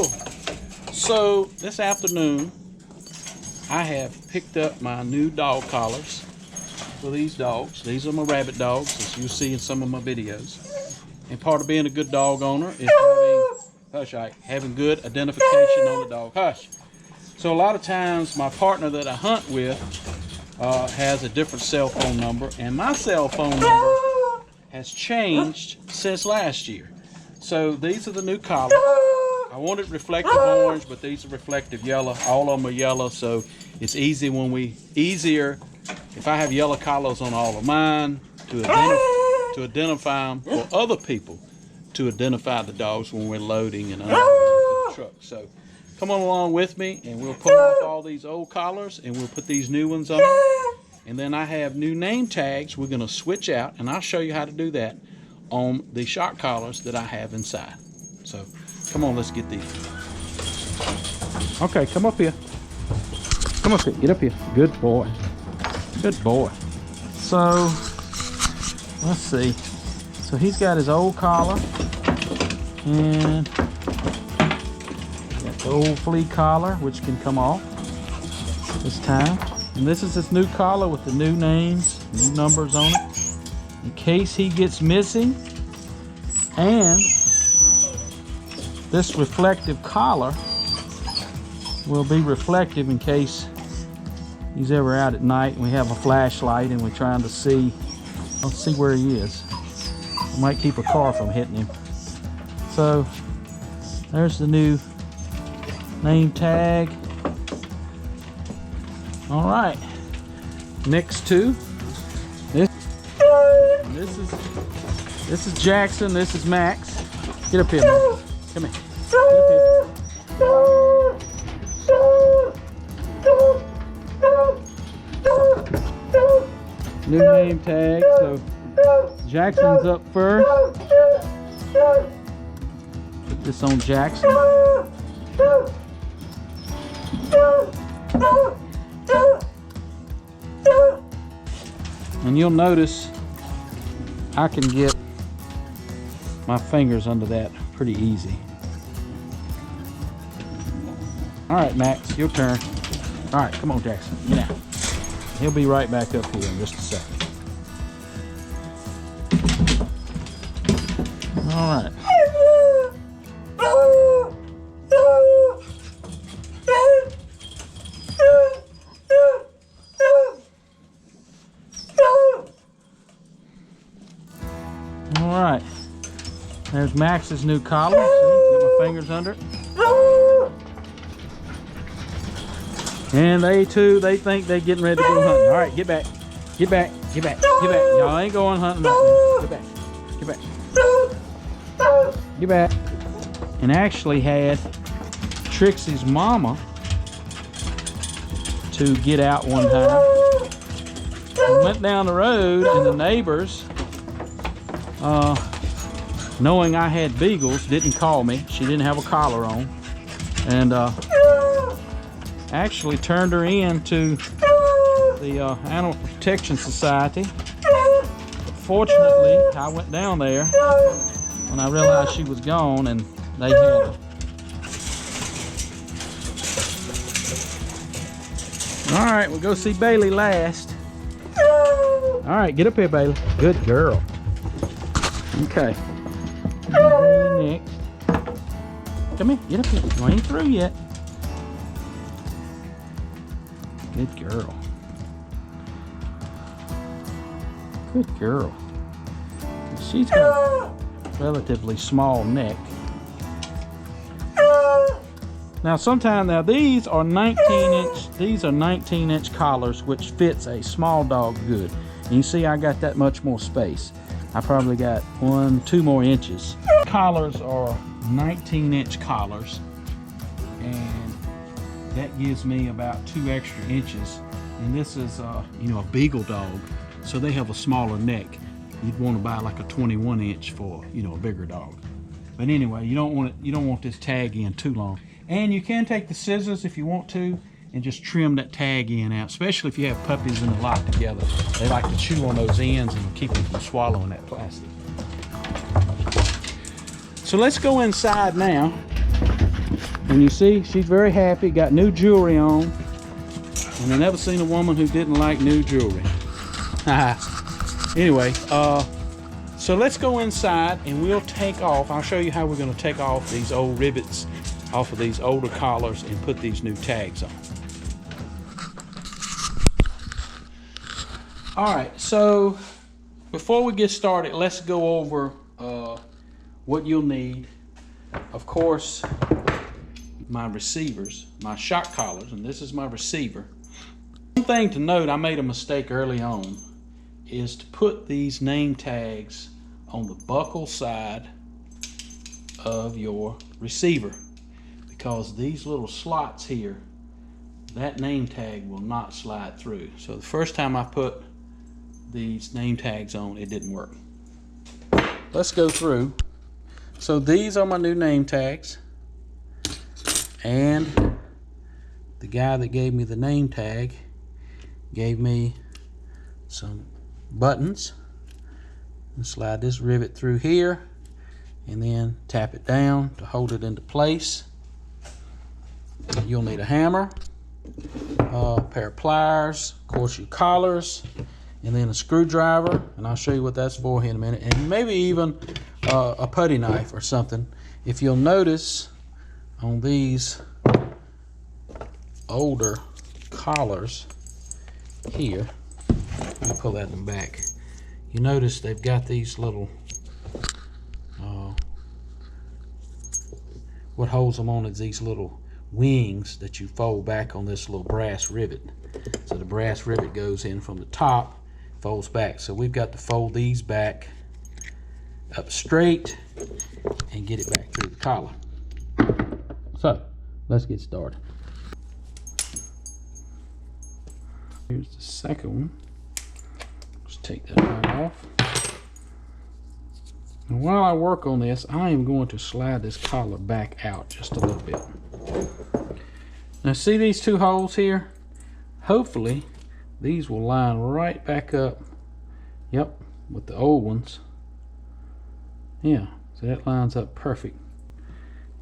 Cool. So this afternoon, I have picked up my new dog collars for these dogs. These are my rabbit dogs, as you see in some of my videos. And part of being a good dog owner is having good identification on the dog. Hush. So a lot of times my partner that I hunt with has a different cell phone number, and my cell phone number has changed since last year. So these are the new collars. I wanted reflective orange, but these are reflective yellow. All of them are yellow, so it's easier if I have yellow collars on all of mine to identify them for other people to identify the dogs when we're loading and unloading into the truck. So come on along with me, and we'll pull off all these old collars and we'll put these new ones on. And then I have new name tags we're going to switch out, and I'll show you how to do that on the shock collars that I have inside. So come on, let's get these. Okay, come up here. Come up here, get up here. Good boy. Good boy. So, let's see. So he's got his old collar, and got the old flea collar, which can come off this time. And this is his new collar with the new names, new numbers on it, in case he gets missing. And this reflective collar will be reflective in case he's ever out at night and we have a flashlight and we're trying to see, let's see where he is. I might keep a car from hitting him. So there's the new name tag. All right, next to this is Jackson, this is Max. Get up here, man. Come here. Get up here. New name tag. So Jackson's up first. Put this on Jackson. And you'll notice I can get my fingers under that pretty easy. All right, Max, your turn. All right, come on, Jackson, get out. He'll be right back up here in just a second. All right. All right. There's Max's new collar. See, get my fingers under it. And they think they're getting ready to go hunting. All right, get back. Get back. Get back. Get back. Y'all ain't going hunting right now. Get back. Get back. Get back. And actually had Trixie's mama to get out one time. We went down the road, and the neighbors, knowing I had beagles, didn't call me. She didn't have a collar on, and actually turned her in to the Animal Protection Society. But fortunately, I went down there when I realized she was gone, and they had her. All right, we'll go see Bailey last. All right, get up here, Bailey. Good girl. Okay. Bailey next. Come here, get up here. You ain't through yet. Good girl. Good girl. She's got a relatively small neck. Now these are 19-inch collars, which fits a small dog good. And you see I got that much more space. I probably got 1-2 more inches. Collars are 19-inch collars, and that gives me about 2 extra inches. And this is a beagle dog, so they have a smaller neck. You'd want to buy like a 21-inch for a bigger dog. But anyway, you don't want this tag in too long. And you can take the scissors if you want to and just trim that tag end out, especially if you have puppies and they're locked together. They like to chew on those ends and keep them from swallowing that plastic. So let's go inside now And you see, she's very happy, got new jewelry on. And I never seen a woman who didn't like new jewelry. Anyway, so let's go inside and we'll take off. I'll show you how we're going to take off these old rivets off of these older collars and put these new tags on. All right, so before we get started, let's go over what you'll need. Of course, my receivers, my shock collars, and this is my receiver. One thing to note, I made a mistake early on, is to put these name tags on the buckle side of your receiver, because these little slots here, that name tag will not slide through. So the first time I put these name tags on, it didn't work. Let's go through. So these are my new name tags, and the guy that gave me the name tag gave me some buttons. And slide this rivet through here and then tap it down to hold it into place. You'll need a hammer, a pair of pliers, of course your collars, and then a screwdriver, and I'll show you what that's for here in a minute, and maybe even a putty knife or something. If you'll notice on these older collars here, let me pull that in the back. You notice they've got these little, what holds them on is these little wings that you fold back on this little brass rivet. So the brass rivet goes in from the top, folds back. So we've got to fold these back up straight and get it back through the collar. So let's get started. Here's the second one. Let's take that right off. And while I work on this, I am going to slide this collar back out just a little bit. Now see these two holes here? Hopefully these will line right back up, yep, with the old ones. Yeah, so that lines up perfect.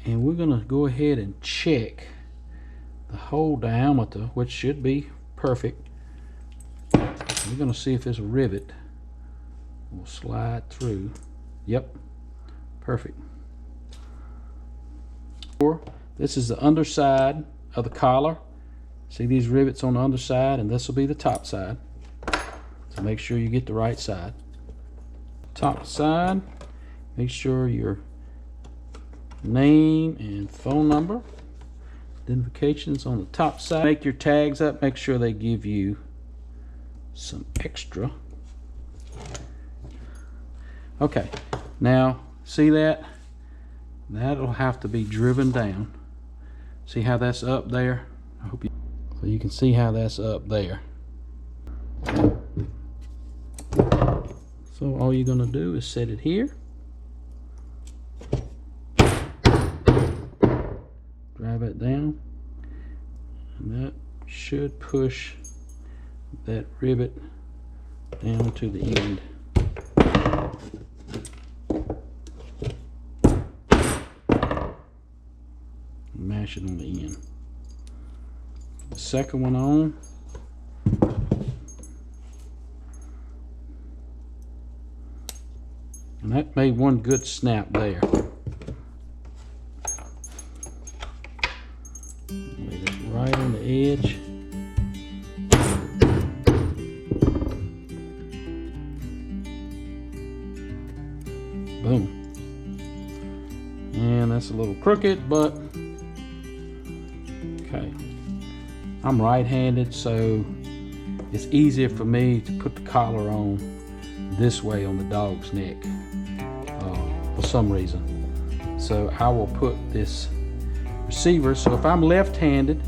And we're gonna go ahead and check the hole diameter, which should be perfect. We're gonna see if this rivet will slide through. Yep, perfect. This is the underside of the collar. See these rivets on the underside, and this will be the top side. So make sure you get the right side. Top side, make sure your name and phone number, identifications on the top side. Make your tags up, make sure they give you some extra. Okay, now see that? That'll have to be driven down. See how that's up there? I hope you, so you can see how that's up there. So all you're gonna do is set it here. Drive it down. And that should push that rivet down to the end. Mash it on the end. The second one on. And that made one good snap there. Lay this right on the edge. Boom. And that's a little crooked, but okay. I'm right-handed, so it's easier for me to put the collar on this way on the dog's neck for some reason. So I will put this receiver, so if I'm left-handed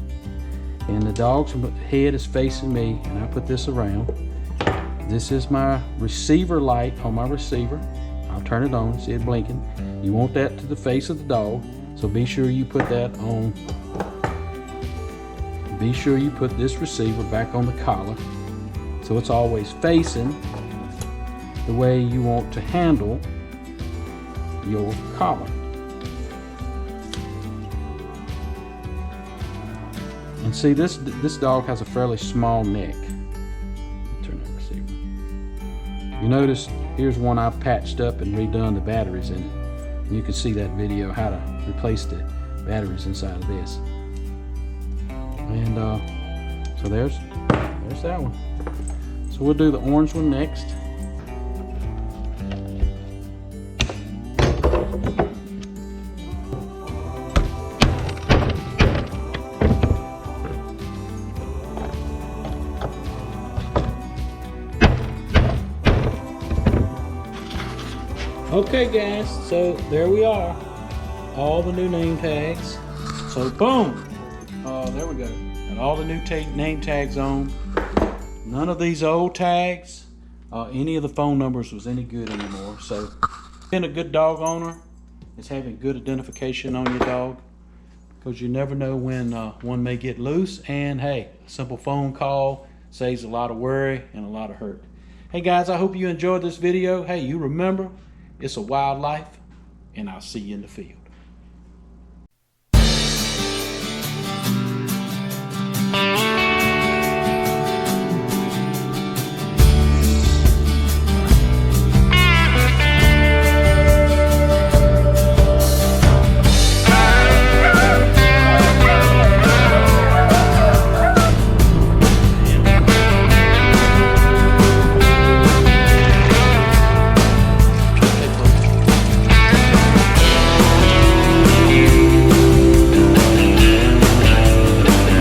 and the dog's head is facing me and I put this around, this is my receiver light on my receiver. I'll turn it on, see it blinking. You want that to the face of the dog, so be sure you put that on. Be sure you put this receiver back on the collar so it's always facing the way you want to handle your collar. And see, this dog has a fairly small neck. Turn that receiver. You notice here's one I've patched up and redone the batteries in it. And you can see that video how to replace the batteries inside of this. And so there's that one. So we'll do the orange one next. Okay guys, so there we are. All the new name tags. So boom, there we go. Got all the new name tags on. None of these old tags, any of the phone numbers was any good anymore. So being a good dog owner is having good identification on your dog, because you never know when one may get loose. And hey, a simple phone call saves a lot of worry and a lot of hurt. Hey guys, I hope you enjoyed this video. Hey, you remember, it's a wild life, and I'll see you in the field.